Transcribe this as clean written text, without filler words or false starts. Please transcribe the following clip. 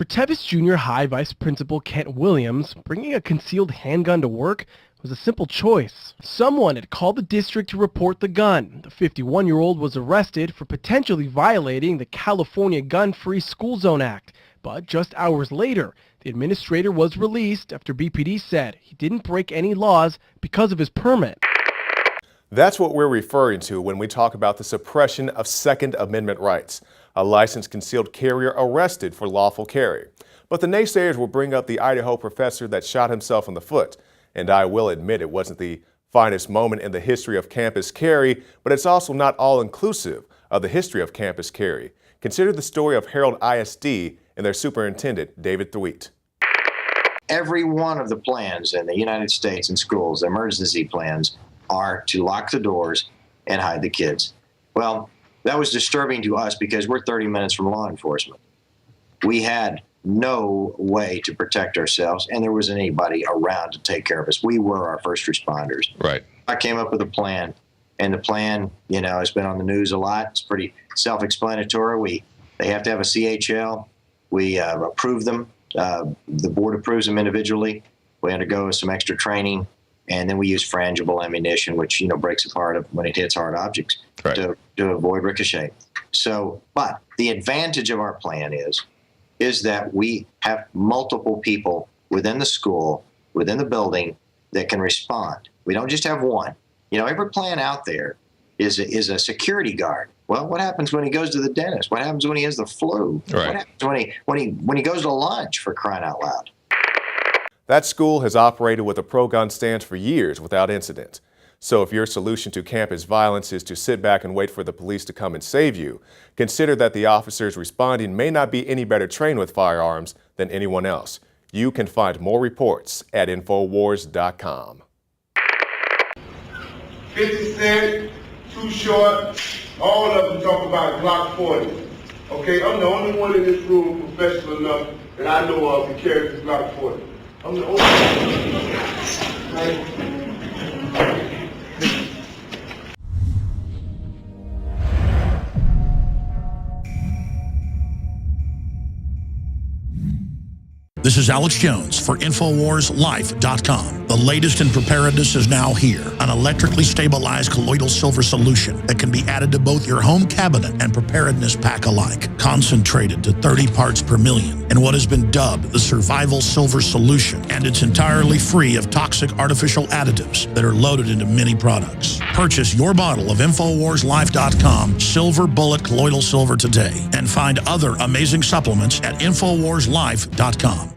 For Tevis Junior High Vice Principal Kent Williams, bringing a concealed handgun to work was a simple choice. Someone had called the district to report the gun. The 51-year-old was arrested for potentially violating the California Gun-Free School Zone Act. But just hours later, the administrator was released after BPD said he didn't break any laws because of his permit. That's what we're referring to when we talk about the suppression of Second Amendment rights. A licensed concealed carrier arrested for lawful carry. But the naysayers will bring up the Idaho professor that shot himself in the foot. And I will admit it wasn't the finest moment in the history of campus carry, but it's also not all-inclusive of the history of campus carry. Consider the story of Harold ISD and their superintendent, David Thweet. Every one of the plans in the United States in schools, the emergency plans, are to lock the doors and hide the kids. Well, that was disturbing to us because we're 30 minutes from law enforcement. We had no way to protect ourselves, and there wasn't anybody around to take care of us. We were our first responders. Right. I came up with a plan, and the plan, has been on the news a lot. It's pretty self-explanatory. They have to have a CHL. We approve them. The board approves them individually. We undergo some extra training, and then we use frangible ammunition, which breaks apart when it hits hard objects, right, to avoid ricochet. So, but the advantage of our plan is that we have multiple people within the school, within the building, that can respond. We don't just have one. Every plan out there is a security guard. Well, what happens when he goes to the dentist? What happens when he has the flu? Right. What happens when he goes to lunch, for crying out loud? That school has operated with a pro-gun stance for years without incident. So if your solution to campus violence is to sit back and wait for the police to come and save you, consider that the officers responding may not be any better trained with firearms than anyone else. You can find more reports at Infowars.com. 50 Cent, Too Short, all of them talk about Glock 40. Okay, I'm the only one in this room professional enough that I know of to carry this Glock 40. I'm the only one. This is Alex Jones for InfoWarsLife.com. The latest in preparedness is now here. An electrically stabilized colloidal silver solution that can be added to both your home cabinet and preparedness pack alike. Concentrated to 30 parts per million in what has been dubbed the survival silver solution. And it's entirely free of toxic artificial additives that are loaded into many products. Purchase your bottle of InfoWarsLife.com Silver Bullet Colloidal Silver today and find other amazing supplements at InfoWarsLife.com.